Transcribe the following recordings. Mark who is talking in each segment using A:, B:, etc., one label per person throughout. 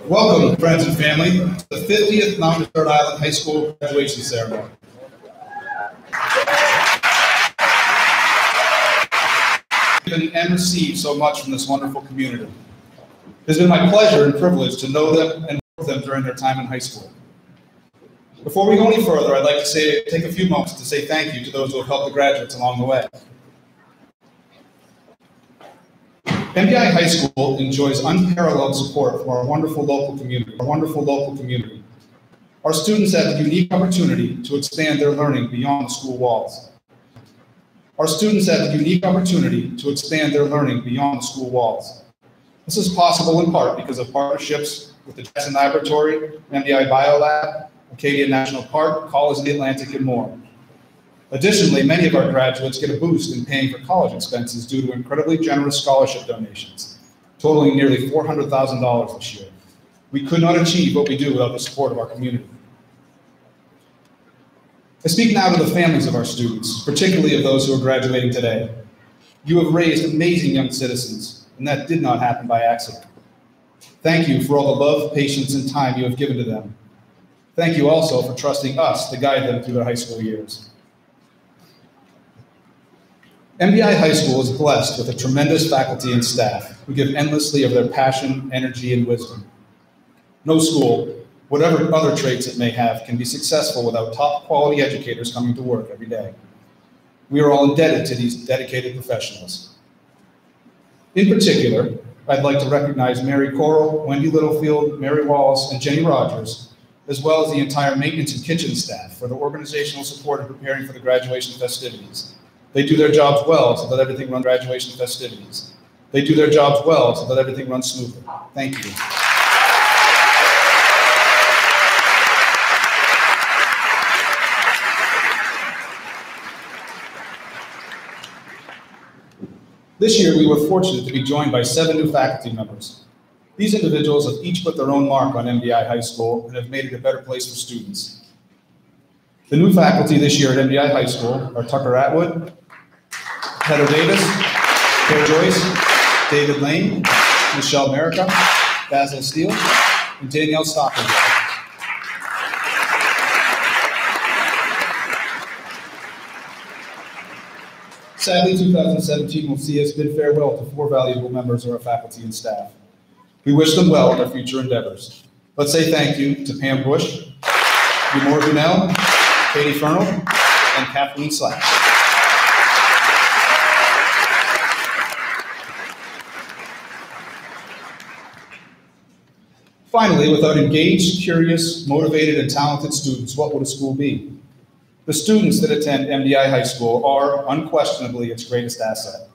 A: Welcome, friends and family, to the 50th Mount Desert Island High School graduation ceremony. Given and received so much from this wonderful community. It has been my pleasure and privilege to know them and work with them during their time in high school. Before we go any further, I'd like to take a few moments to say thank you to those who have helped the graduates along the way. MDI High School enjoys unparalleled support from our wonderful local community. Our students have the unique opportunity to expand their learning beyond the school walls. This is possible in part because of partnerships with the Jackson Laboratory, MDI Biolab, Acadia National Park, College of the Atlantic, and more. Additionally, many of our graduates get a boost in paying for college expenses due to incredibly generous scholarship donations, totaling nearly $400,000 this year. We could not achieve what we do without the support of our community. I speak now to the families of our students, particularly of those who are graduating today. You have raised amazing young citizens, and that did not happen by accident. Thank you for all the love, patience, and time you have given to them. Thank you also for trusting us to guide them through their high school years. MDI High School is blessed with a tremendous faculty and staff who give endlessly of their passion, energy, and wisdom. No school, whatever other traits it may have, can be successful without top quality educators coming to work every day. We are all indebted to these dedicated professionals. In particular, I'd like to recognize Mary Coral, Wendy Littlefield, Mary Walls, and Jenny Rogers, as well as the entire maintenance and kitchen staff for their organizational support in preparing for the graduation festivities. They do their jobs well so that everything runs smoothly. Thank you. This year, we were fortunate to be joined by 7 new faculty members. These individuals have each put their own mark on MDI High School and have made it a better place for students. The new faculty this year at MDI High School are Tucker Atwood, Heather Davis, Claire Joyce, David Lane, Michelle Merica, Basil Steele, and Danielle Stockwell. Sadly, 2017 will see us bid farewell to 4 valuable members of our faculty and staff. We wish them well in their future endeavors. Let's say thank you to Pam Bush, Umar Gunell, Katie Fernald, and Kathleen Slack. Finally, without engaged, curious, motivated, and talented students, what would a school be? The students that attend MDI High School are unquestionably its greatest asset.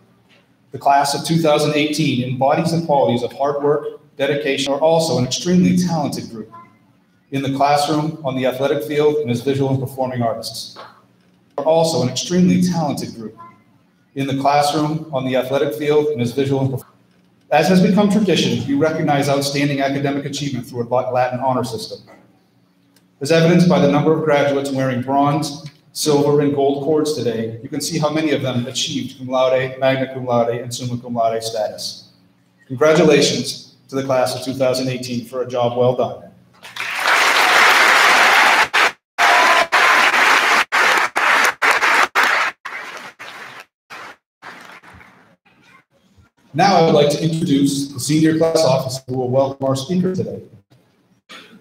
A: The class of 2018 embodies the qualities of hard work, dedication, are also an extremely talented group in the classroom, on the athletic field, and as visual and performing artists. Are also an extremely talented group in the classroom, on the athletic field, and as visual and performing. As has become tradition, we recognize outstanding academic achievement through a Latin honor system. As evidenced by the number of graduates wearing bronze, silver, and gold cords today, you can see how many of them achieved cum laude, magna cum laude, and summa cum laude status. Congratulations to the class of 2018 for a job well done. Now I would like to introduce the senior class officer who will welcome our speaker today.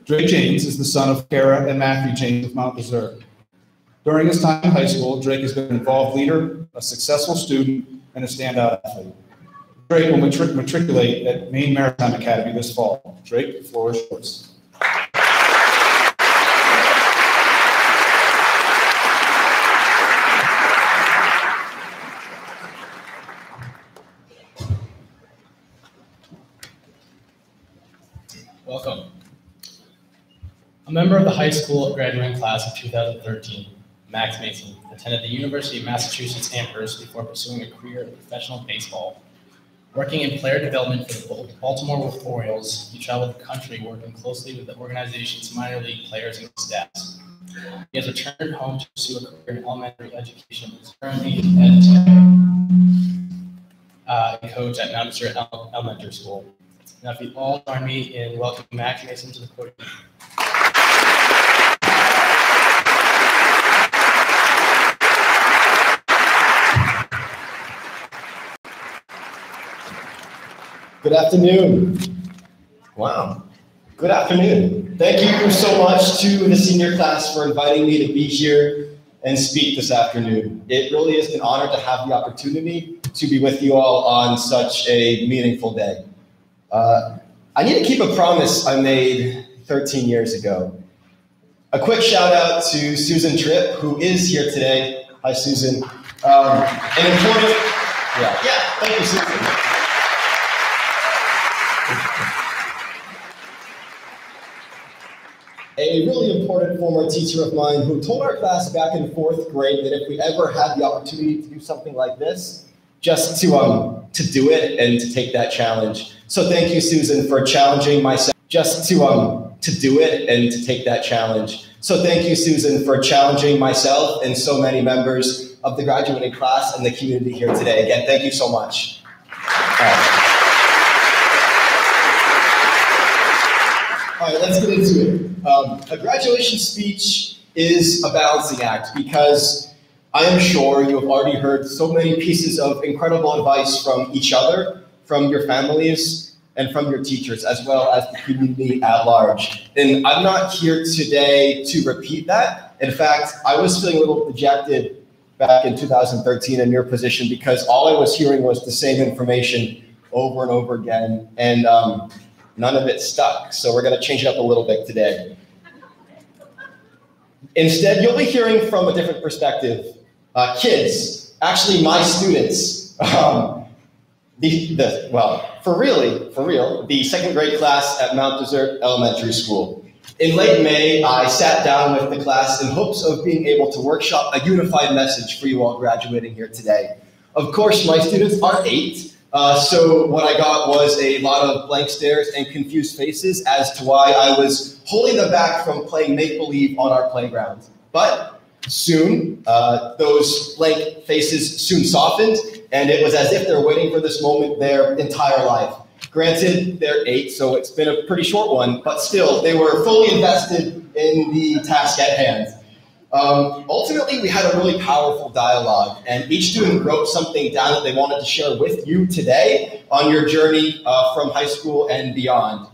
A: Drake James is the son of Kara and Matthew James of Mount Desert. During his time in high school, Drake has been an involved leader, a successful student, and a standout athlete. Drake will matriculate at Maine Maritime Academy this fall. Drake, the floor is yours.
B: Welcome. A member of the high school graduating class of 2013, Max Mason attended the University of Massachusetts Amherst before pursuing a career in professional baseball. Working in player development for the Baltimore Orioles, he traveled the country working closely with the organization's minor league players and staffs. He has returned home to pursue a career in elementary education and is currently a coach at Mount Desert Elementary School. Now, if you all join me in welcoming Max Mason to the podium.
C: Good afternoon. Wow. Good afternoon. Thank you so much to the senior class for inviting me to be here and speak this afternoon. It really is an honor to have the opportunity to be with you all on such a meaningful day. I need to keep a promise I made 13 years ago. A quick shout out to Susan Tripp, who is here today. Hi, Susan. An important, thank you, Susan. A really important former teacher of mine who told our class back in 4th grade that if we ever had the opportunity to do something like this, just to do it and to take that challenge. So thank you, Susan, for challenging myself. Just to do it and to take that challenge. So thank you, Susan, for challenging myself and so many members of the graduating class and the community here today. Again, thank you so much. All right, let's get into it. A graduation speech is a balancing act because I am sure you have already heard so many pieces of incredible advice from each other, from your families, and from your teachers, as well as the community at large. And I'm not here today to repeat that. In fact, I was feeling a little dejected back in 2013 in your position because all I was hearing was the same information over and over again, and none of it stuck. So we're gonna change it up a little bit today. Instead, you'll be hearing from a different perspective. Kids, actually my students, for real, the 2nd grade class at Mount Desert Elementary School. In late May, I sat down with the class in hopes of being able to workshop a unified message for you all graduating here today. Of course, my students are 8, so what I got was a lot of blank stares and confused faces as to why I was holding them back from playing make-believe on our playground. But soon, those blank faces soon softened, and it was as if they're waiting for this moment their entire life. Granted, they're 8, so it's been a pretty short one, but still, they were fully invested in the task at hand. Ultimately, we had a really powerful dialogue, and each student wrote something down that they wanted to share with you today on your journey from high school and beyond.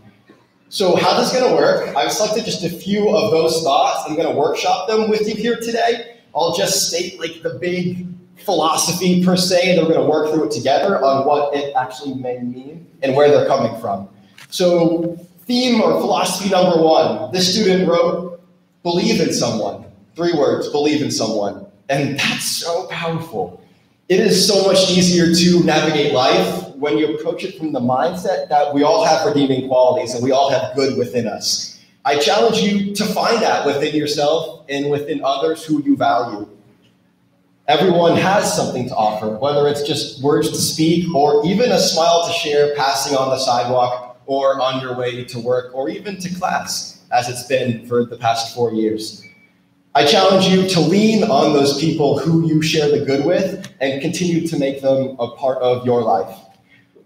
C: So how this is going to work, I've selected just a few of those thoughts. I'm going to workshop them with you here today. I'll just state like the big philosophy per se, and then we're going to work through it together on what it actually may mean and where they're coming from. So theme or philosophy number 1, this student wrote, believe in someone. 3 words, believe in someone. And that's so powerful. It is so much easier to navigate life when you approach it from the mindset that we all have redeeming qualities and we all have good within us. I challenge you to find that within yourself and within others who you value. Everyone has something to offer, whether it's just words to speak or even a smile to share passing on the sidewalk or on your way to work or even to class, as it's been for the past 4 years. I challenge you to lean on those people who you share the good with and continue to make them a part of your life.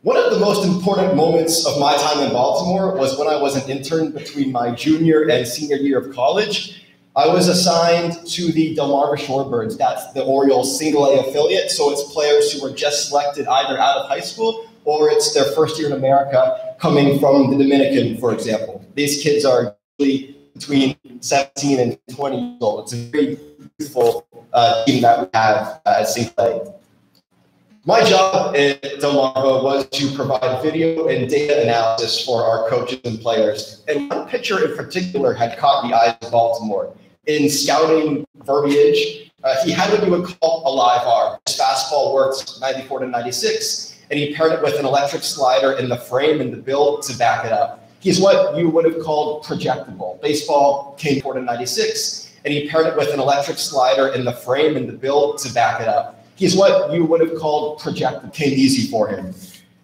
C: One of the most important moments of my time in Baltimore was when I was an intern between my junior and senior year of college. I was assigned to the Delmarva Shorebirds. That's the Orioles single A affiliate, so it's players who were just selected either out of high school or it's their first year in America coming from the Dominican, for example. These kids are between 17 and 20 years old. It's a very youthful team that we have at St. Clair. My job at Diplomas was to provide video and data analysis for our coaches and players. And one picture in particular had caught the eyes of Baltimore. In scouting verbiage, he had what you would call a live arm. His fastball worked 94 to 96, and he paired it with an electric slider in the frame and the build to back it up. He's what you would have called projectable. Baseball came 4 to 96, and he paired it with an electric slider in the frame and the build to back it up. He's what you would have called projectable. Came easy for him.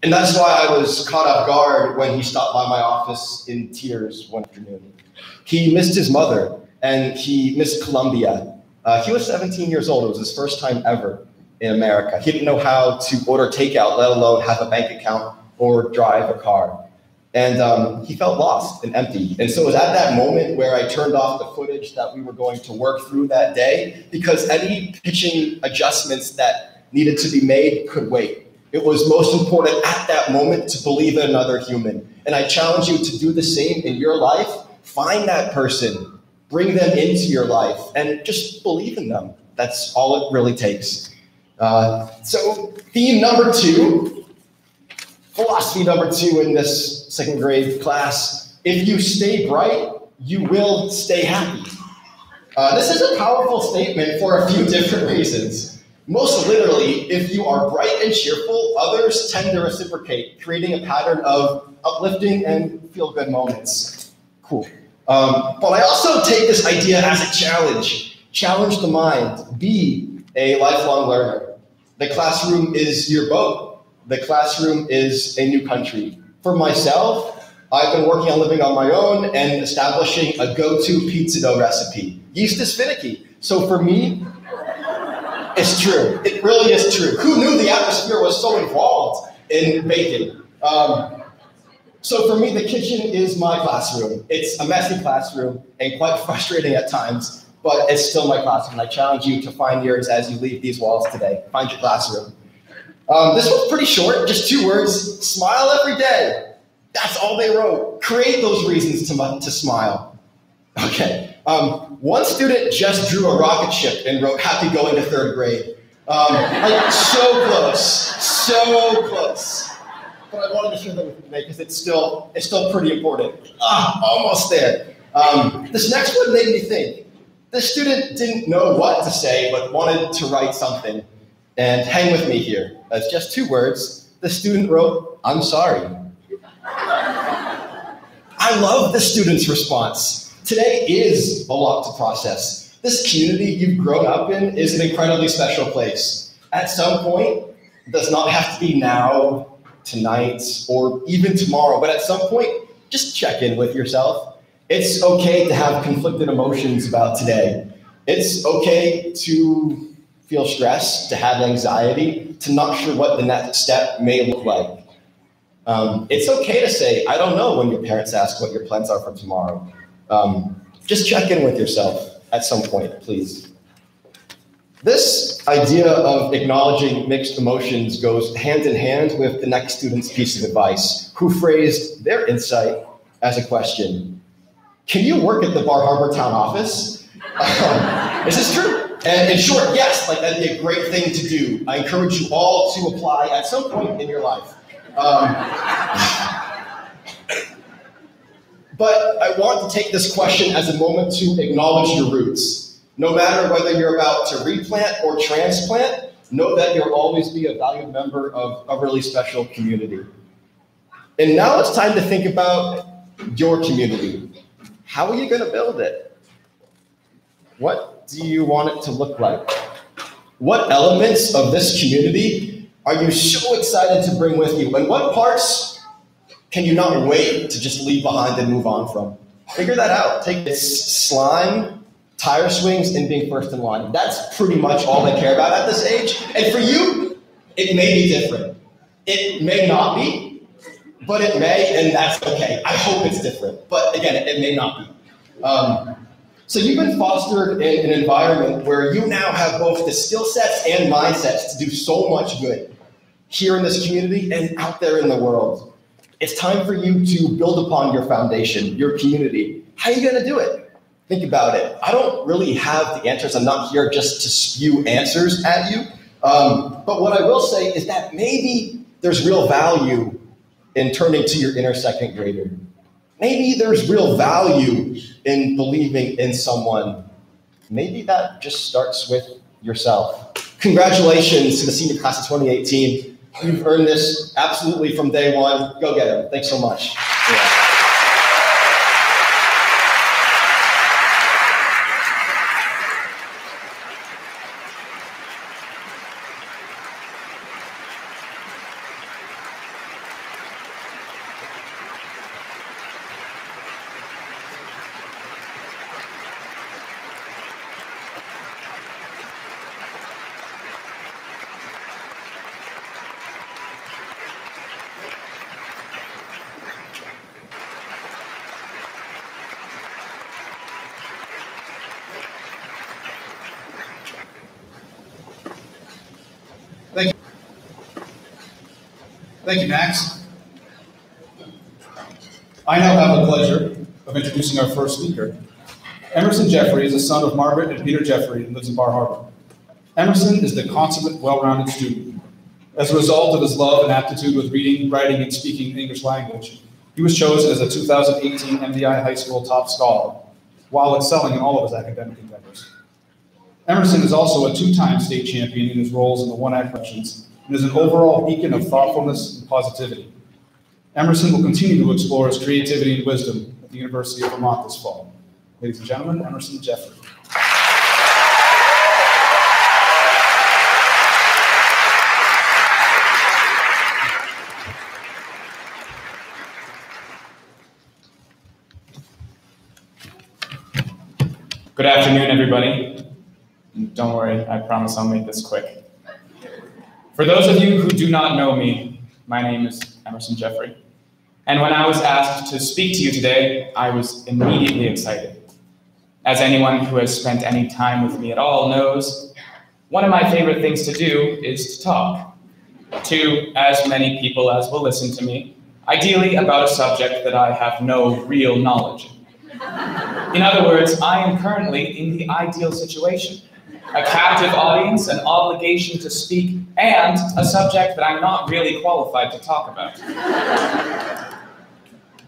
C: And that's why I was caught off guard when he stopped by my office in tears one afternoon. He missed his mother, and he missed Columbia. He was 17 years old. It was his first time ever in America. He didn't know how to order takeout, let alone have a bank account or drive a car. And he felt lost and empty. And so it was at that moment where I turned off the footage that we were going to work through that day, because any pitching adjustments that needed to be made could wait. It was most important at that moment to believe in another human. And I challenge you to do the same in your life. Find that person, bring them into your life, and just believe in them. That's all it really takes. So theme number 2, philosophy number 2 in this second grade class: if you stay bright, you will stay happy. This is a powerful statement for a few different reasons. Most literally, if you are bright and cheerful, others tend to reciprocate, creating a pattern of uplifting and feel-good moments. Cool. But I also take this idea as a challenge. Challenge the mind. Be a lifelong learner. The classroom is your boat. The classroom is a new country. For myself, I've been working on living on my own and establishing a go-to pizza dough recipe. Yeast is finicky. So for me, it's true. It really is true. Who knew the atmosphere was so involved in baking? So for me, the kitchen is my classroom. It's a messy classroom and quite frustrating at times, but it's still my classroom. I challenge you to find yours as you leave these walls today. Find your classroom. This one's pretty short, just 2 words: smile every day. That's all they wrote. Create those reasons to smile. Okay. One student just drew a rocket ship and wrote "Happy going to 3rd grade." Like, so close. But I wanted to share that with you today because it's still pretty important. Almost there. This next one made me think. This student didn't know what to say, but wanted to write something. And hang with me here. It's just 2 words. The student wrote, "I'm sorry." I love the student's response. Today is a lot to process. This community you've grown up in is an incredibly special place. At some point, it does not have to be now, tonight, or even tomorrow, but at some point, just check in with yourself. It's okay to have conflicted emotions about today. It's okay to feel stress, to have anxiety, to not sure what the next step may look like. It's okay to say, "I don't know," when your parents ask what your plans are for tomorrow. Just check in with yourself at some point, please. This idea of acknowledging mixed emotions goes hand in hand with the next student's piece of advice, who phrased their insight as a question. Can you work at the Bar Harbor town office? Is this true? And in short, yes, like that'd be a great thing to do. I encourage you all to apply at some point in your life. But I want to take this question as a moment to acknowledge your roots. No matter whether you're about to replant or transplant, know that you'll always be a valued member of a really special community. And now it's time to think about your community. How are you going to build it? What do you want it to look like? What elements of this community are you so excited to bring with you? And what parts can you not wait to just leave behind and move on from? Figure that out. Take this slime, tire swings, and being first in line. That's pretty much all they care about at this age. And for you, it may be different. It may not be, but it may, and that's okay. I hope it's different. But again, it may not be. So you've been fostered in an environment where you now have both the skill sets and mindsets to do so much good here in this community and out there in the world. It's time for you to build upon your foundation, your community. How are you going to do it? Think about it. I don't really have the answers. I'm not here just to spew answers at you. But what I will say is that maybe there's real value in turning to your inner second grader. Maybe there's real value in believing in someone. Maybe that just starts with yourself. Congratulations to the senior class of 2018. You've earned this absolutely from day one. Go get it. Thanks so much. Yeah.
A: Thank you, Max. I now have the pleasure of introducing our first speaker. Emerson Jeffrey is the son of Margaret and Peter Jeffrey and lives in Bar Harbor. Emerson is the consummate, well-rounded student. As a result of his love and aptitude with reading, writing, and speaking the English language, he was chosen as a 2018 MDI High School top scholar, while excelling in all of his academic endeavors. Emerson is also a two-time state champion in his roles in the one-act productions, and is an overall beacon of thoughtfulness and positivity. Emerson will continue to explore his creativity and wisdom at the University of Vermont this fall. Ladies and gentlemen, Emerson Jeffrey.
D: Good afternoon, everybody. Don't worry, I promise I'll make this quick. For those of you who do not know me, my name is Emerson Jeffrey. And when I was asked to speak to you today, I was immediately excited. As anyone who has spent any time with me at all knows, one of my favorite things to do is to talk to as many people as will listen to me, ideally about a subject that I have no real knowledge in. In other words, I am currently in the ideal situation. A captive audience, an obligation to speak, and a subject that I'm not really qualified to talk about.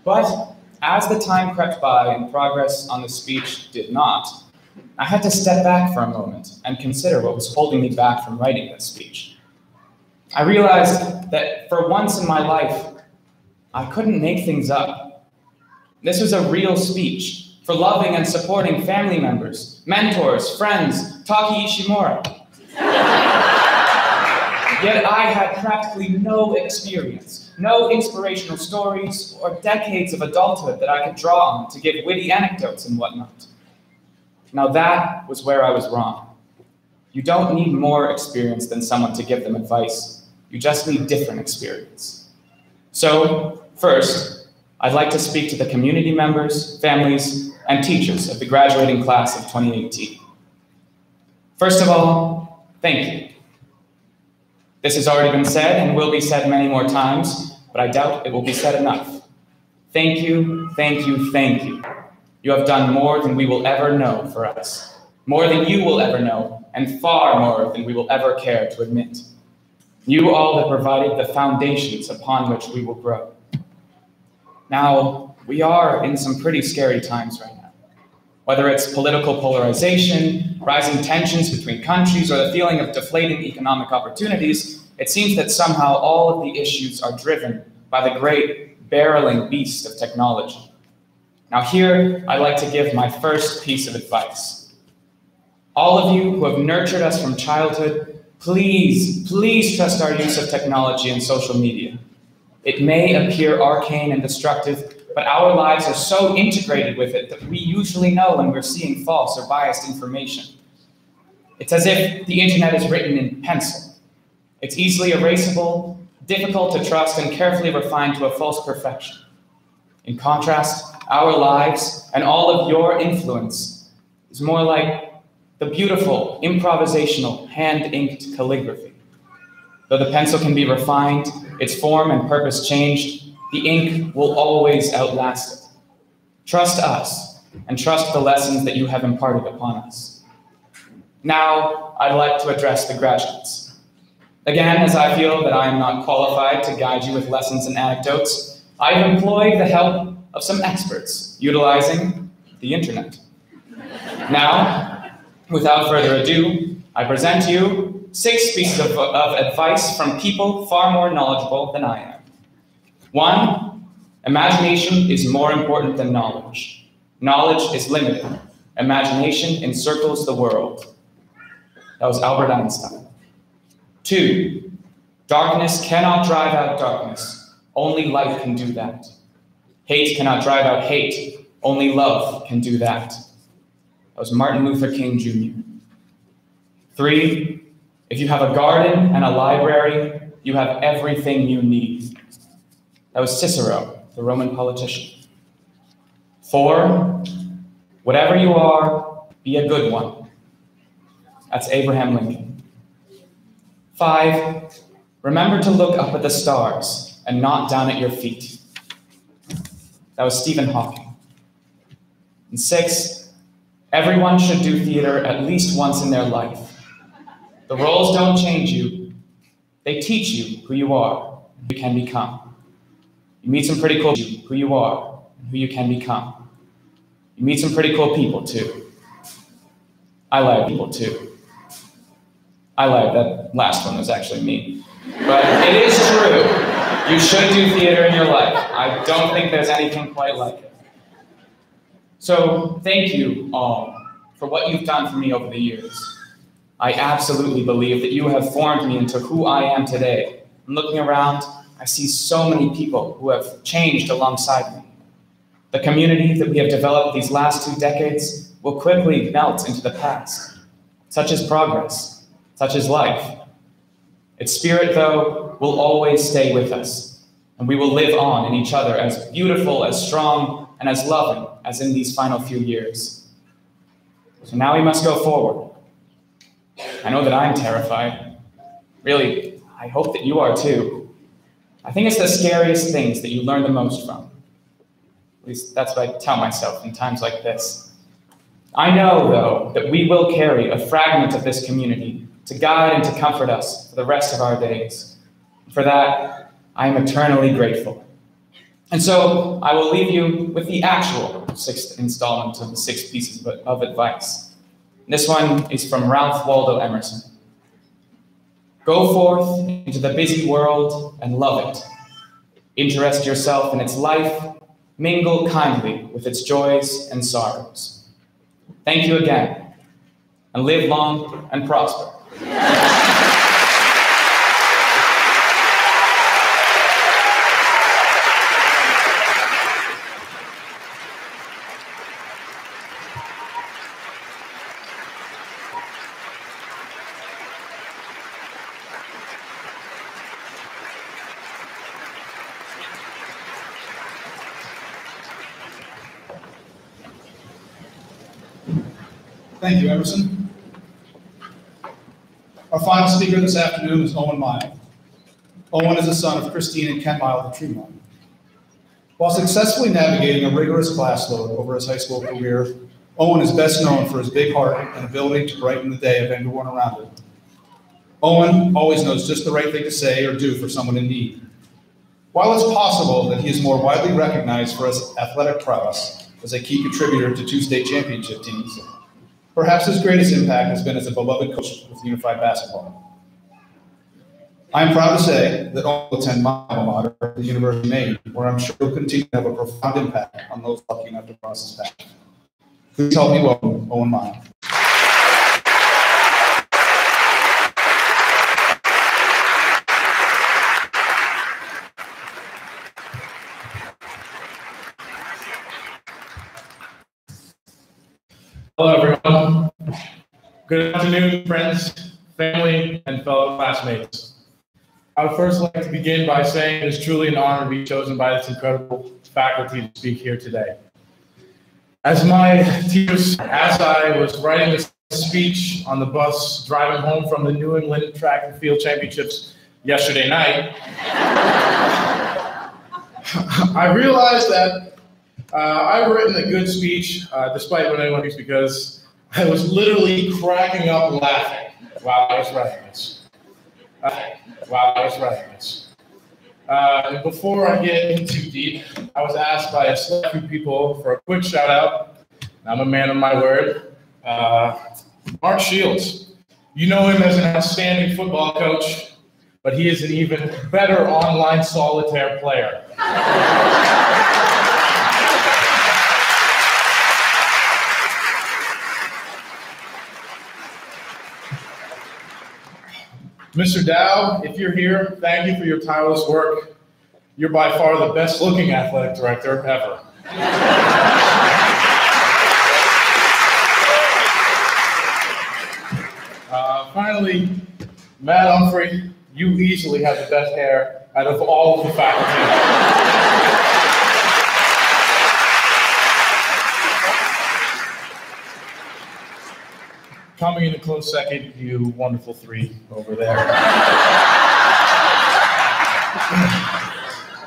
D: But as the time crept by and progress on the speech did not, I had to step back for a moment and consider what was holding me back from writing this speech. I realized that for once in my life, I couldn't make things up. This was a real speech for loving and supporting family members, mentors, friends, Taki Ishimura. Yet I had practically no experience, no inspirational stories, or decades of adulthood that I could draw on to give witty anecdotes and whatnot. Now that was where I was wrong. You don't need more experience than someone to give them advice. You just need different experience. So, first, I'd like to speak to the community members, families, and teachers of the graduating class of 2018. First of all, thank you. This has already been said and will be said many more times, but I doubt it will be said enough. Thank you, thank you, thank you. You have done more than we will ever know for us, more than you will ever know, and far more than we will ever care to admit. You all have provided the foundations upon which we will grow. Now, we are in some pretty scary times right now. Whether it's political polarization, rising tensions between countries, or the feeling of deflating economic opportunities, it seems that somehow all of the issues are driven by the great barreling beast of technology. Now here, I'd like to give my first piece of advice. All of you who have nurtured us from childhood, please, please trust our use of technology and social media. It may appear arcane and destructive, but our lives are so integrated with it that we usually know when we're seeing false or biased information. It's as if the internet is written in pencil. It's easily erasable, difficult to trust, and carefully refined to a false perfection. In contrast, our lives and all of your influence is more like the beautiful, improvisational, hand-inked calligraphy. Though the pencil can be refined, its form and purpose changed, the ink will always outlast it. Trust us. and trust the lessons that you have imparted upon us. Now, I'd like to address the graduates. Again, as I feel that I am not qualified to guide you with lessons and anecdotes, I have employed the help of some experts utilizing the internet. Now, without further ado, I present to you 6 pieces of advice from people far more knowledgeable than I am. 1, imagination is more important than knowledge. Knowledge is limited. Imagination encircles the world. That was Albert Einstein. 2, darkness cannot drive out darkness. Only light can do that. Hate cannot drive out hate. Only love can do that. That was Martin Luther King Jr. 3, if you have a garden and a library, you have everything you need. That was Cicero, the Roman politician. 4, whatever you are, be a good one. That's Abraham Lincoln. 5, remember to look up at the stars and not down at your feet. That was Stephen Hawking. And 6, everyone should do theater at least once in their life. The roles don't change you. They teach you who you are and who you can become. You meet some pretty cool people, who you are and who you can become. You meet some pretty cool people, too. I like people, too. I lied, that last one was actually me. But it is true. You should do theater in your life. I don't think there's anything quite like it. So thank you all for what you've done for me over the years. I absolutely believe that you have formed me into who I am today. And looking around, I see so many people who have changed alongside me. The community that we have developed these last 2 decades will quickly melt into the past. Such is progress. Such is life. Its spirit, though, will always stay with us, and we will live on in each other as beautiful, as strong, and as loving as in these final few years. So now we must go forward. I know that I'm terrified. Really, I hope that you are too. I think it's the scariest things that you learn the most from. At least that's what I tell myself in times like this. I know, though, that we will carry a fragment of this community to guide and to comfort us for the rest of our days. For that, I am eternally grateful. And so I will leave you with the actual 6th installment of the 6 pieces of advice. This one is from Ralph Waldo Emerson. Go forth into the busy world and love it. Interest yourself in its life, mingle kindly with its joys and sorrows. Thank you again, and live long and prosper.
A: Thank you, Emerson. Our final speaker this afternoon is Owen Mile. Owen is the son of Christine and Ken Mile of the Tremont. While successfully navigating a rigorous class load over his high school career, Owen is best known for his big heart and ability to brighten the day of everyone around him. Owen always knows just the right thing to say or do for someone in need. While it's possible that he is more widely recognized for his athletic prowess as a key contributor to 2 state championship teams, perhaps his greatest impact has been as a beloved coach with Unified Basketball. I am proud to say that Owen will attend my alma mater, the University of Maine, where I'm sure he'll continue to have a profound impact on those lucky enough to cross his path. Please help me welcome Owen Mile.
E: Hello, everyone. Good afternoon, friends, family, and fellow classmates. I would first like to begin by saying it is truly an honor to be chosen by this incredible faculty to speak here today. As my teachers, as I was writing this speech on the bus driving home from the New England Track and Field Championships yesterday night, I realized that I've written a good speech, despite what anyone thinks, because I was literally cracking up laughing while I was writing this. Before I get in too deep, I was asked by a select few people for a quick shout out. I'm a man of my word. Mark Shields. You know him as an outstanding football coach, but he is an even better online solitaire player. Mr. Dow, if you're here, thank you for your tireless work. You're by far the best looking athletic director ever. Finally, Matt Humphrey, you easily have the best hair out of all of the faculty. Coming in a close second, you wonderful three over there.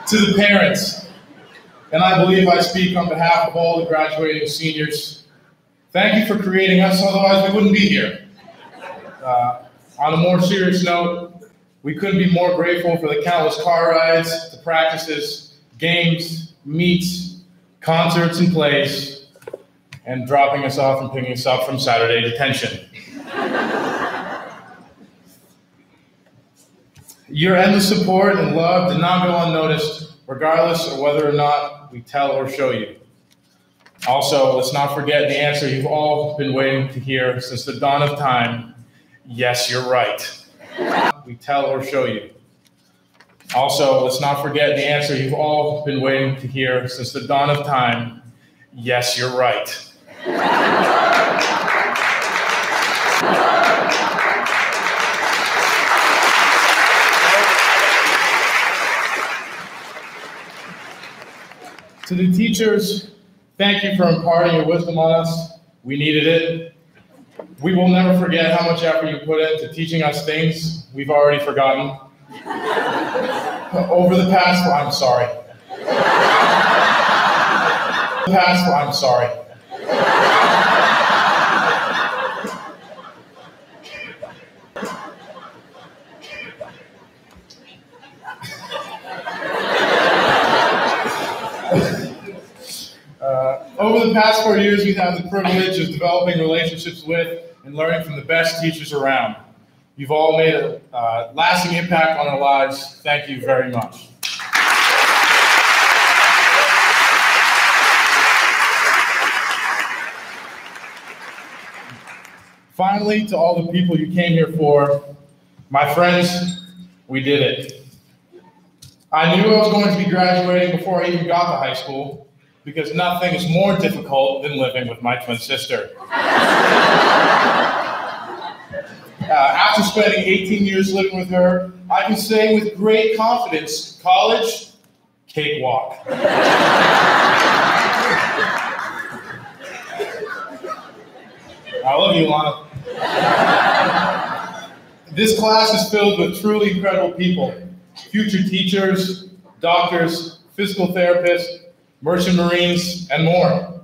E: To the parents, and I believe I speak on behalf of all the graduating seniors, thank you for creating us, otherwise we wouldn't be here. On a more serious note, we couldn't be more grateful for the countless car rides, the practices, games, meets, concerts, and plays, and dropping us off and picking us up from Saturday detention. Your endless support and love did not go unnoticed, regardless of whether or not we tell or show you. Also, let's not forget the answer you've all been waiting to hear since the dawn of time. Yes, you're right. We tell or show you. Also, let's not forget the answer you've all been waiting to hear since the dawn of time. Yes, you're right. To the teachers, thank you for imparting your wisdom on us. We needed it. We will never forget how much effort you put into teaching us things we've already forgotten. Over the past, I'm sorry. Over the past 4 years, we've had the privilege of developing relationships with and learning from the best teachers around. You've all made a lasting impact on our lives. Thank you very much. Finally, to all the people you came here for, my friends, we did it. I knew I was going to be graduating before I even got to high school, because nothing is more difficult than living with my twin sister. After spending 18 years living with her, I can say with great confidence, college, cakewalk. I love you, Lana. This class is filled with truly incredible people, future teachers, doctors, physical therapists, merchant marines, and more.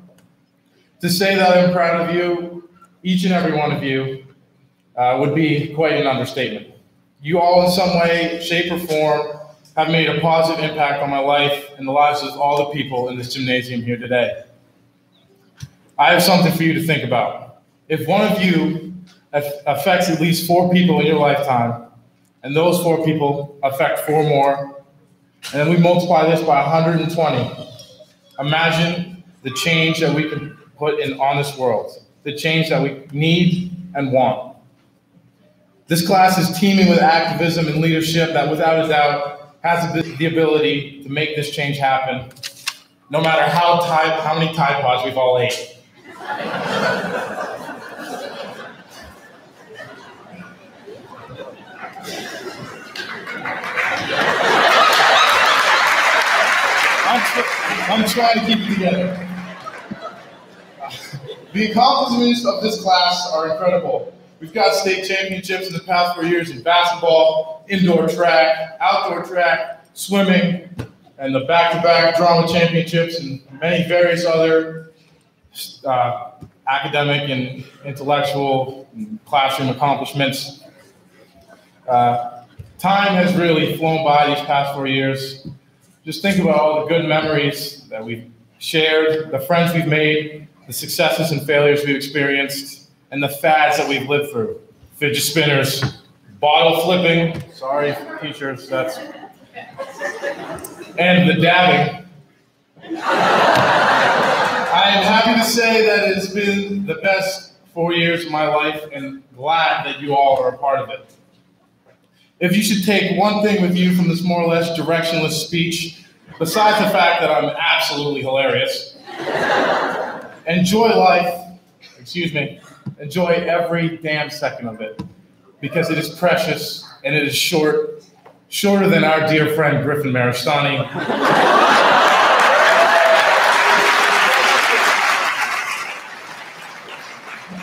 E: To say that I'm proud of you, each and every one of you, would be quite an understatement. You all in some way, shape, or form have made a positive impact on my life and the lives of all the people in this gymnasium here today. I have something for you to think about. If one of you affects at least 4 people in your lifetime, and those 4 people affect 4 more, and then we multiply this by 120, imagine the change that we can put in on this world, the change that we need and want. This class is teeming with activism and leadership that without a doubt has the ability to make this change happen, no matter how many Tide Pods we've all ate. I'm trying to keep it together. The accomplishments of this class are incredible. We've got state championships in the past 4 years in basketball, indoor track, outdoor track, swimming, and the back-to-back drama championships and many various other academic and intellectual and classroom accomplishments. Time has really flown by these past 4 years. Just think about all the good memories that we've shared, the friends we've made, the successes and failures we've experienced, and the fads that we've lived through. Fidget spinners, bottle flipping, sorry teachers, and the dabbing. I am happy to say that it has been the best 4 years of my life and glad that you all are a part of it. If you should take one thing with you from this more or less directionless speech, besides the fact that I'm absolutely hilarious, enjoy life, enjoy every damn second of it, because it is precious and it is shorter than our dear friend Griffin Maristani.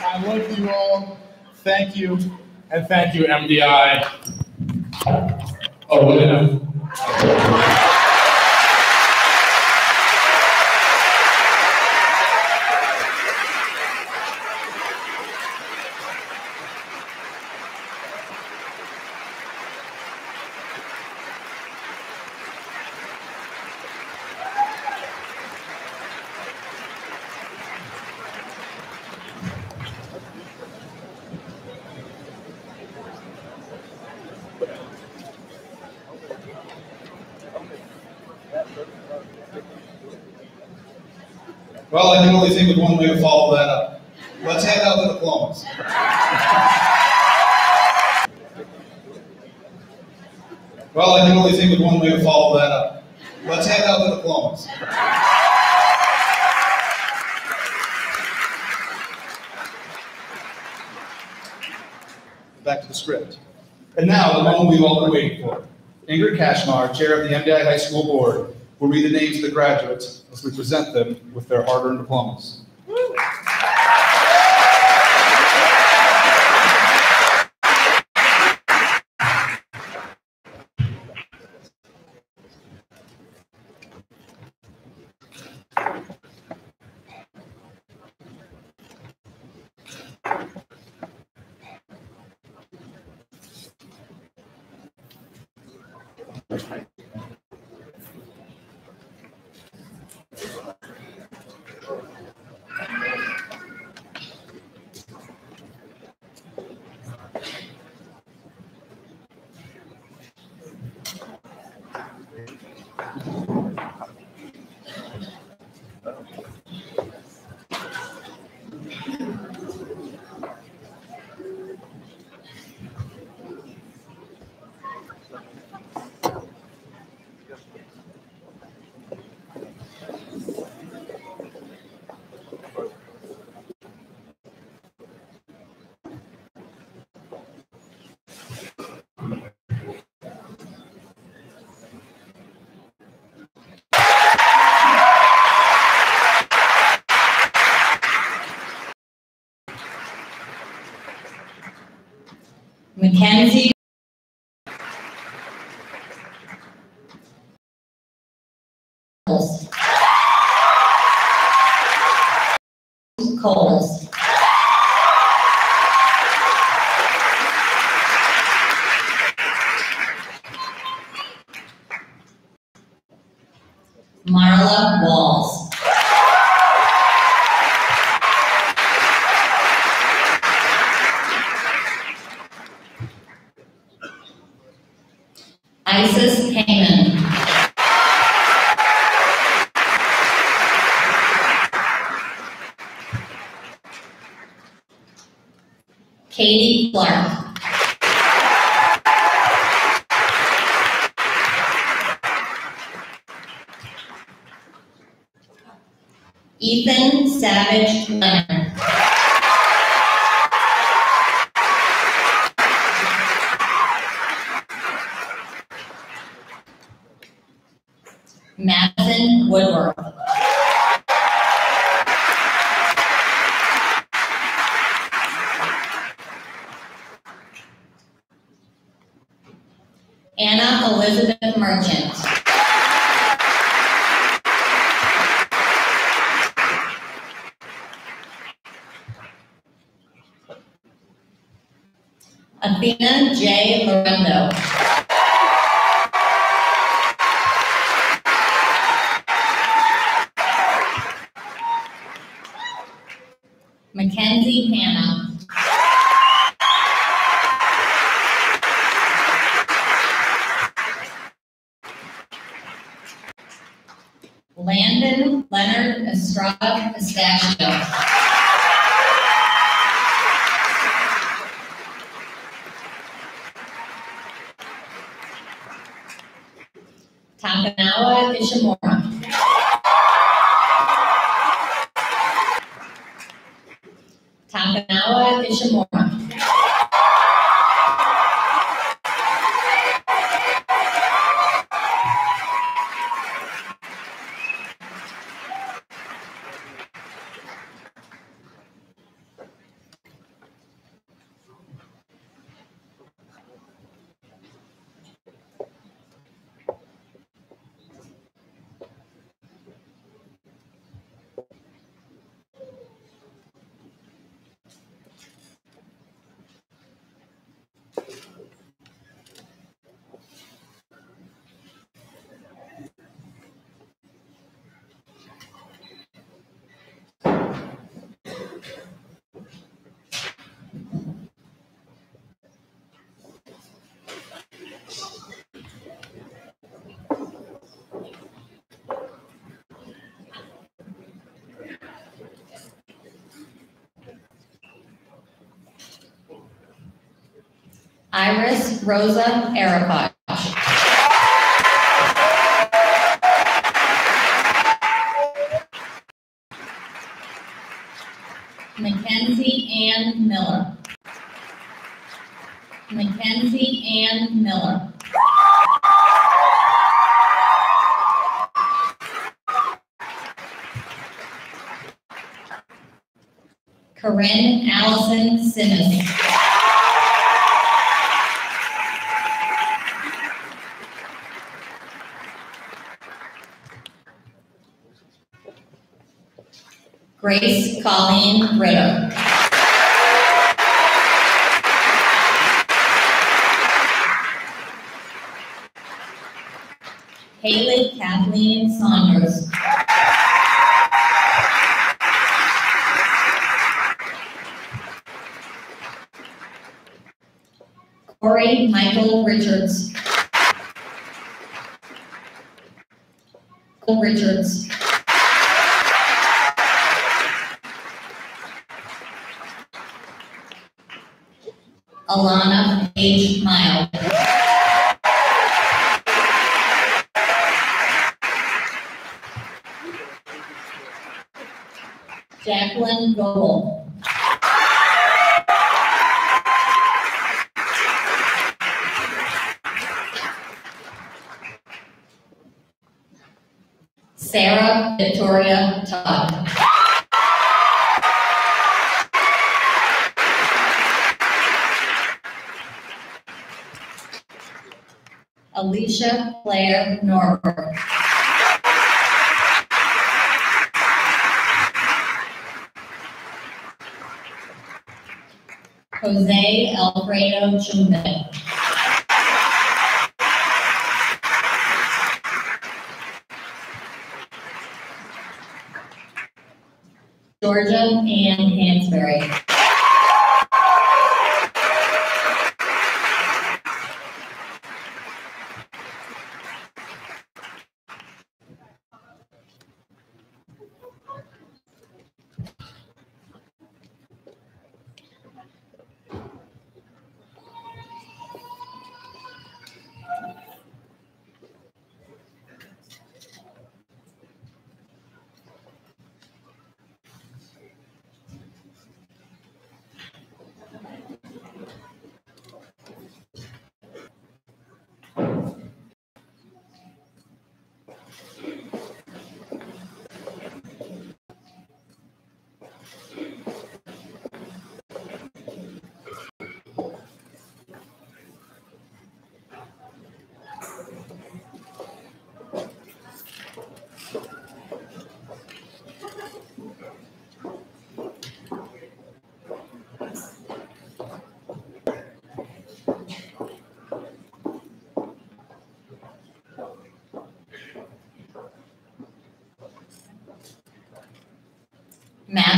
E: I love you all. Thank you, and thank you, MDI. Oh, yeah.
A: Well, I can only think of one way to follow that up. Let's hand out the diplomas. Well, I can only think of one way to follow that up. Let's hand out the diplomas. Back to the script. And now, the moment we've all been waiting for. Ingrid Kashmar, chair of the MDI High School Board, will read the names of the graduates as we present them with their hard-earned diplomas.
F: Mackenzie Coles. Marla Walls. Isis Heyman. Katie Clark. Ethan Savage Leonard. Madison Woodworth. Anna Elizabeth Merchant. Athena J. Lorenzo. Mackenzie Hannah. Landon Leonard Estrada Pistachio. Takanawa Ishimura. Takanawa Ishimura. Iris Rosa Arapach. Mackenzie Ann Miller. Mackenzie Ann Miller. Corinne Allison Simmons. Grace Colleen Ritter. Haley Kathleen Saunders. Corey Michael Richards. Richards. Alana H. Miles. Jacqueline Goble. Sarah Victoria Todd. Alicia Claire Norberg. Jose Alfredo Chumbe. Georgia Ann Hansberry.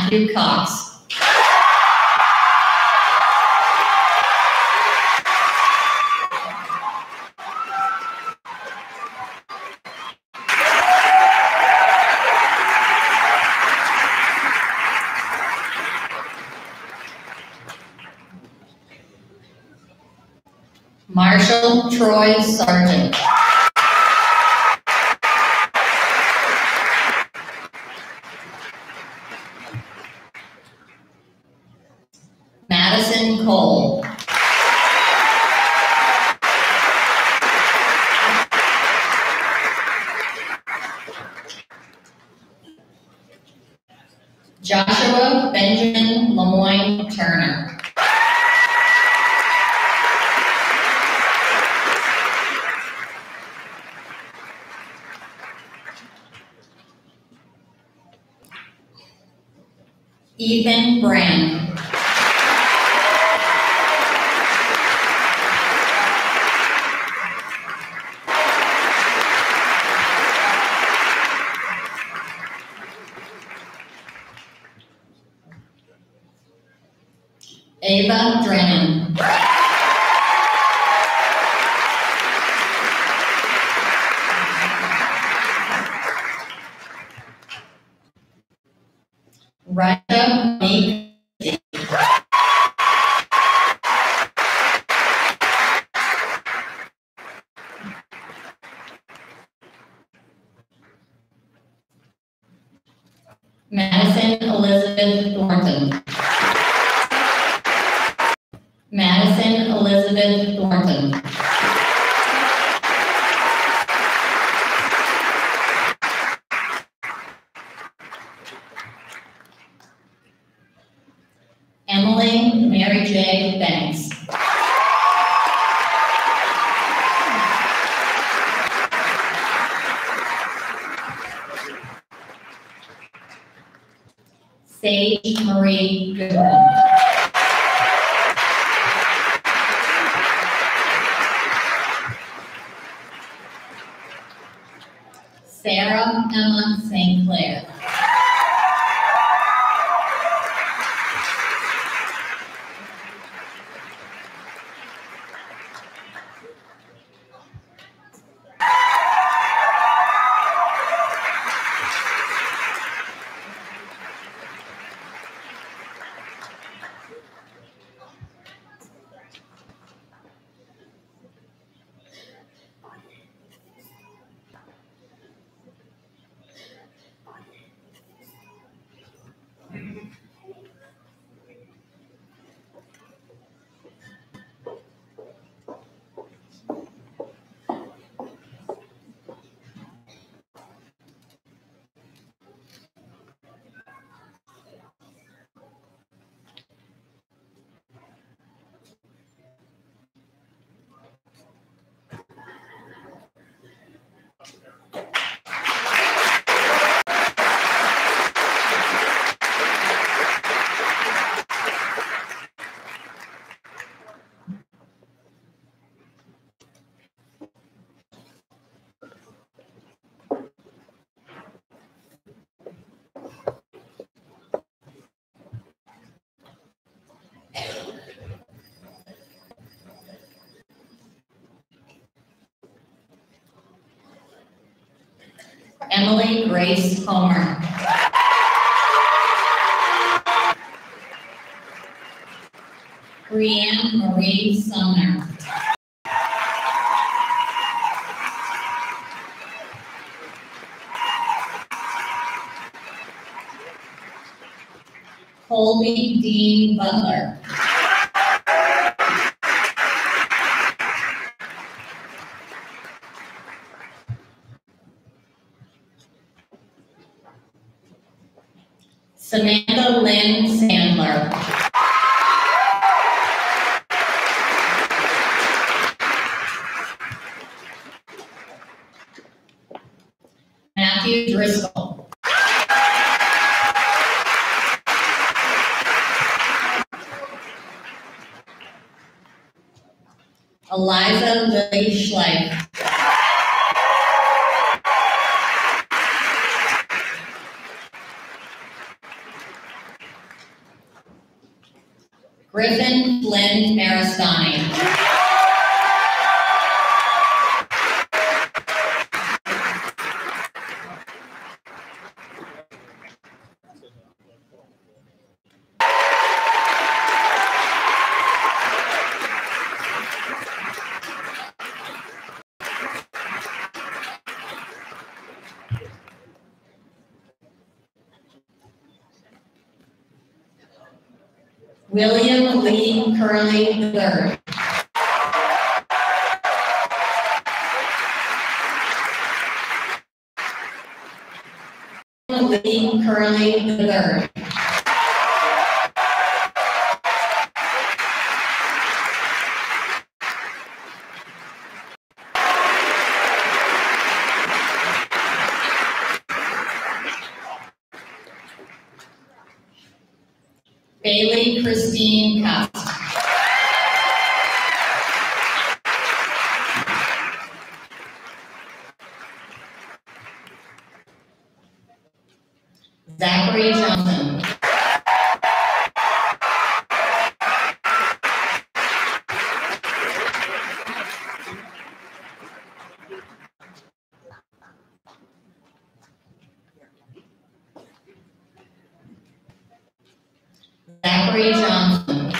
F: Matthew Cox. Marshall Troy Sargent. Madison Cole. Joshua Benjamin Lemoyne Turner. Ethan Brand. Ava Drennan. Rasha Monique. Madison Elizabeth Thornton. Madison Elizabeth Thornton. Emily Mary J. Banks. Sage Marie Goodwin. Sarah Emma St. Clair. Emily Grace Homer. Brianne Marie Sumner. Colby Dean Butler. Samantha Lynn Sandler. Matthew Driscoll. Eliza Lily Schleif. Griffin Flynn Maristani. William Lee Curley III. Lee Curley III. Bailey Christine Costa. Zachary Johnson. Zachary Johnson.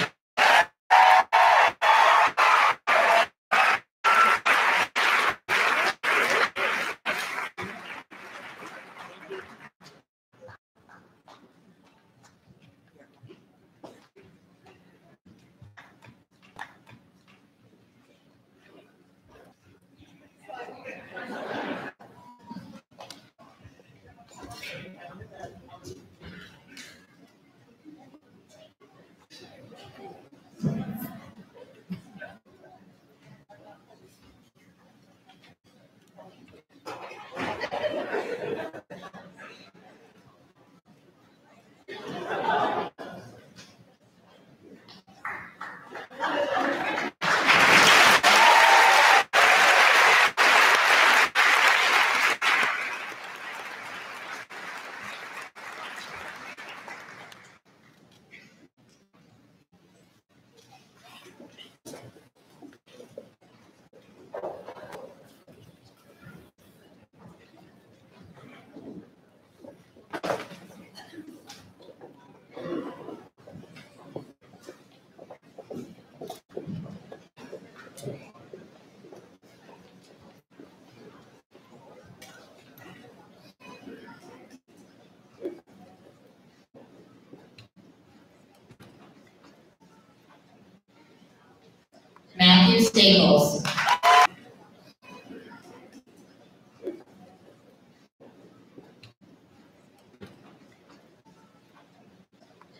F: Matthew Staples.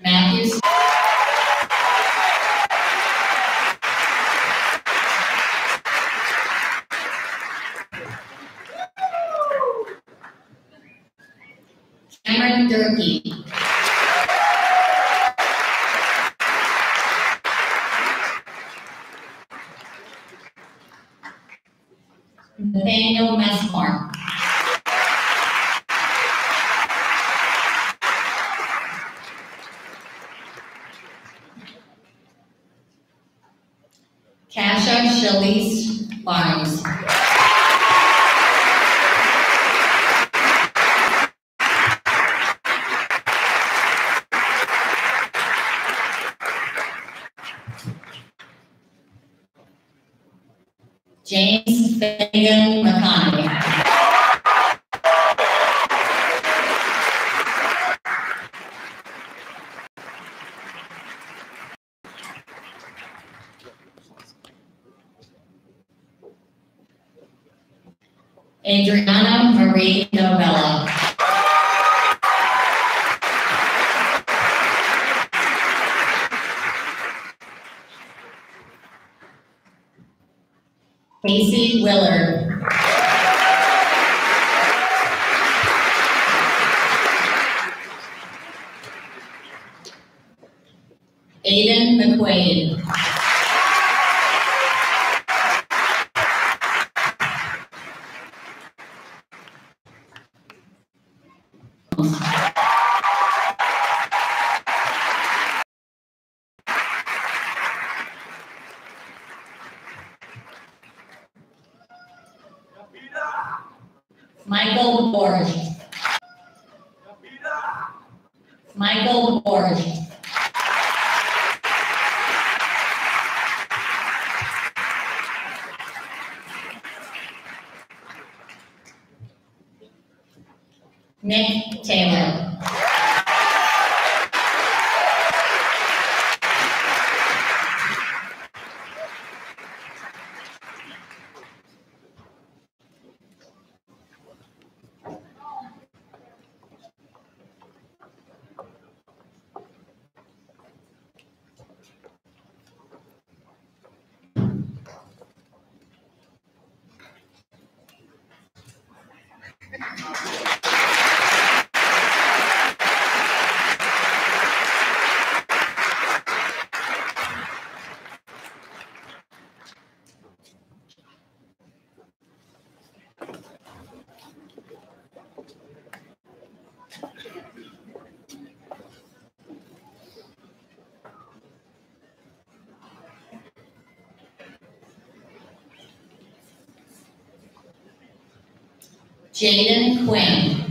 F: Matthew. Cameron Durkee. Nathaniel Messmore. Kasha Shalise Barnes. James Fagan McConaughey. Adriana Marie Novella. Casey Willard. Aiden McQuaid. Michael Borge. Michael Borge. Nick Taylor. Jaden Quinn.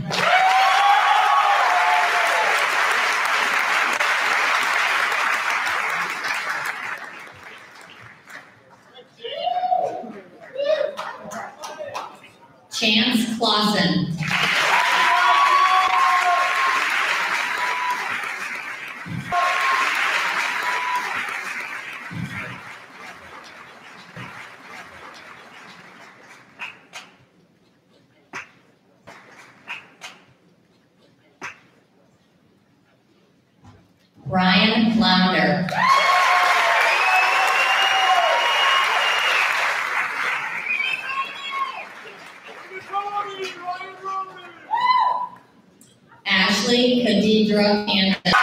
F: Chance Clausen. Ryan Flounder. Ashley Khadidra Anderson.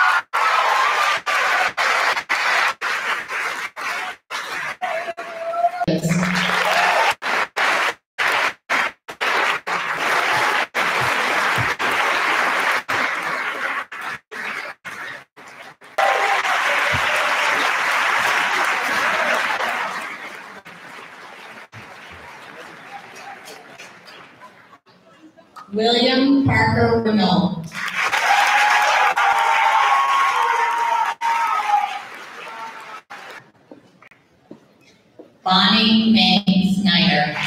F: William Parker Renault. Bonnie Mae Snyder.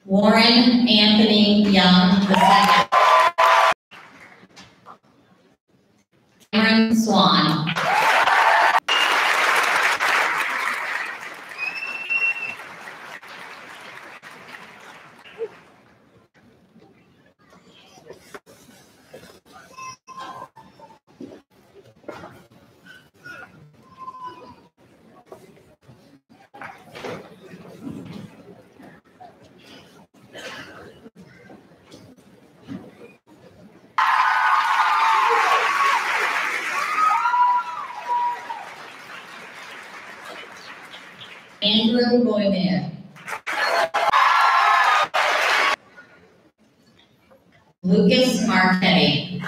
F: Warren Anthony Young II. Cameron Swan. Andrew Boyman. Lucas Marchetti.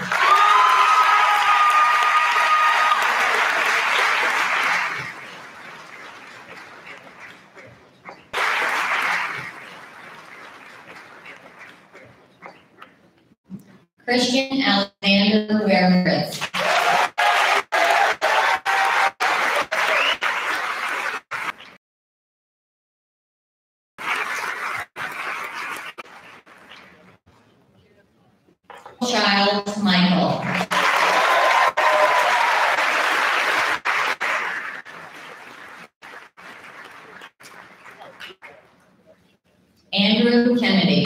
F: Christian Alexander Wereritz. Childs Michael. Andrew Kennedy.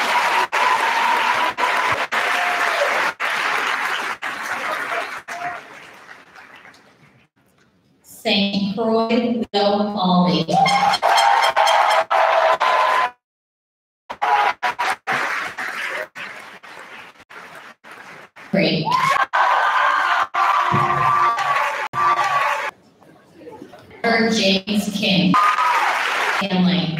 F: St. Croix Will Alby. Great. James King. Hanley.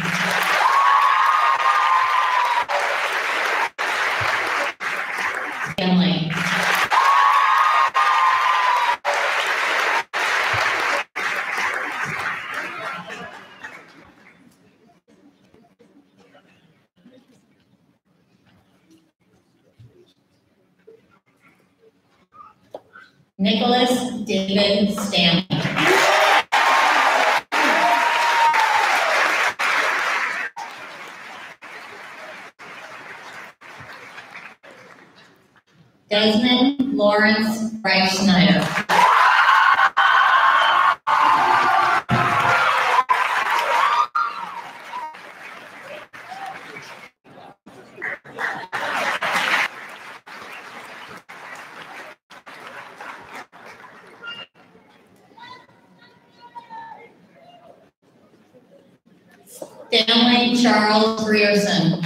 F: Nicholas David Stanley. Desmond Lawrence Reich Snyder. Stanley Charles Grierson.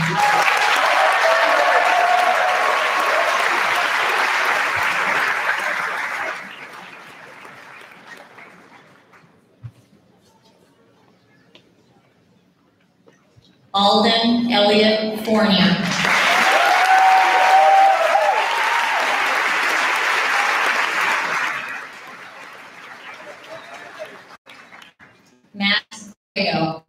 F: Alden Elliott Fournier. Matt Grego.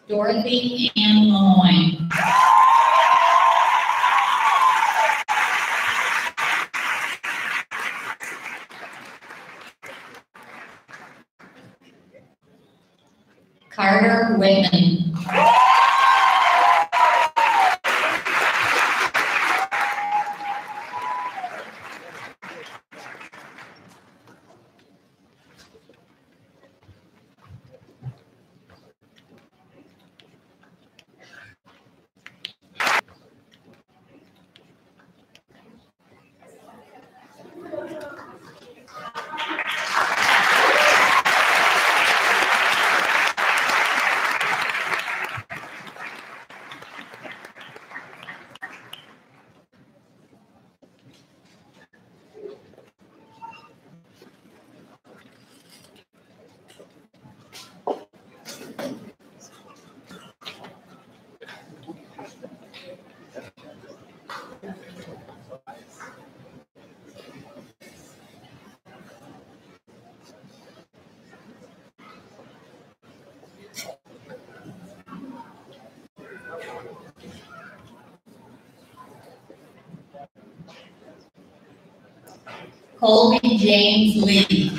F: Dorothy Ann Lemoyne. Carter Whitman. Colby James Lee.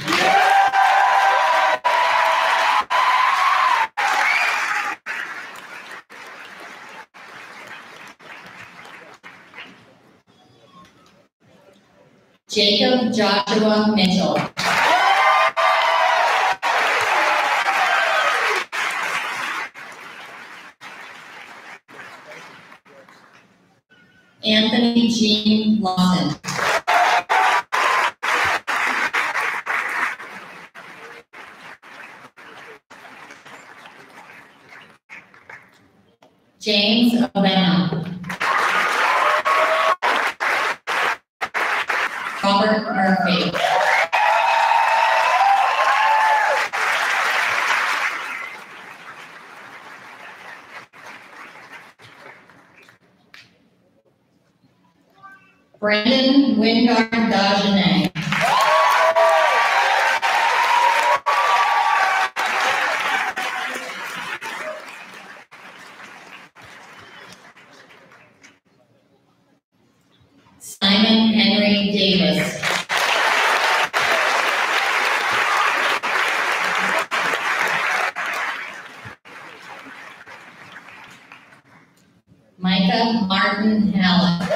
F: Jacob Joshua Mitchell. Anthony Jean Lawson. James Ovena. Robert Murphy. Brandon Wingard Dagenet. Simon Henry Davis. Micah Martin Hallett.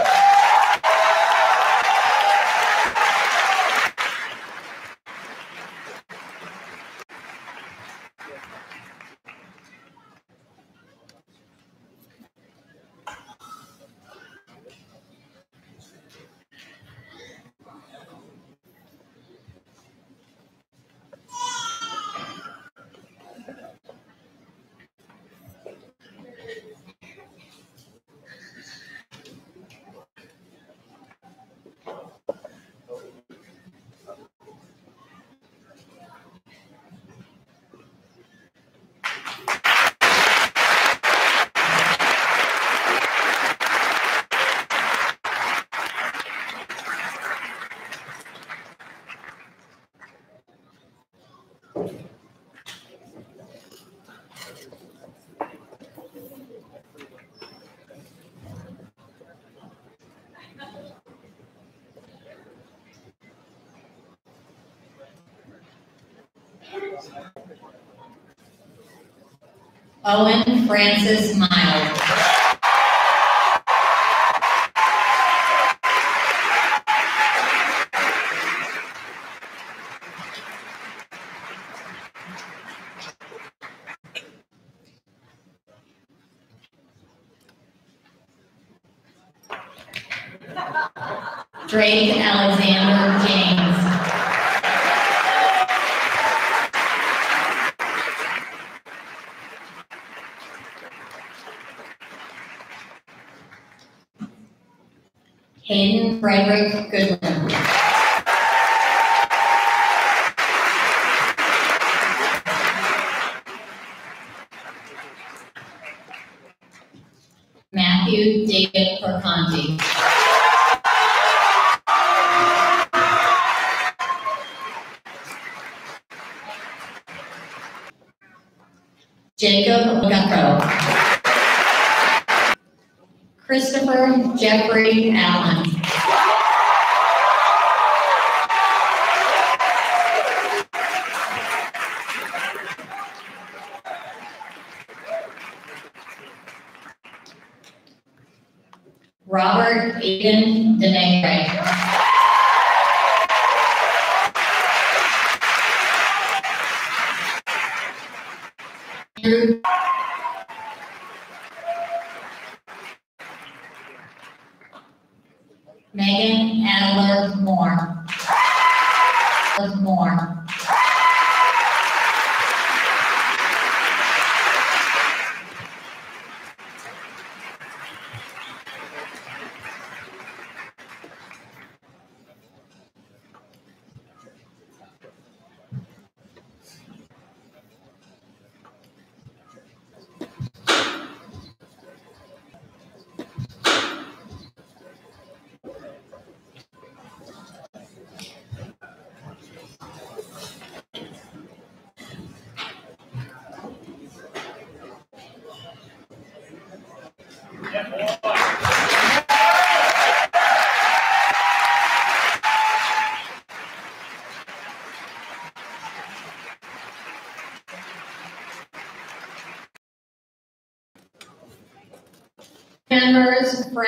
F: Owen Francis Miles. Drake Alexander James. Hayden Frederick Goodwin. Matthew David Perconti. Jacob Gutro. Christopher Jeffrey Allen. Robert Aiden Denegre. Megan Adler Moore.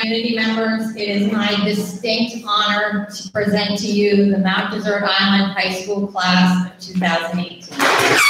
F: Community members, it is my distinct honor to present to you the Mount Desert Island High School class of 2018.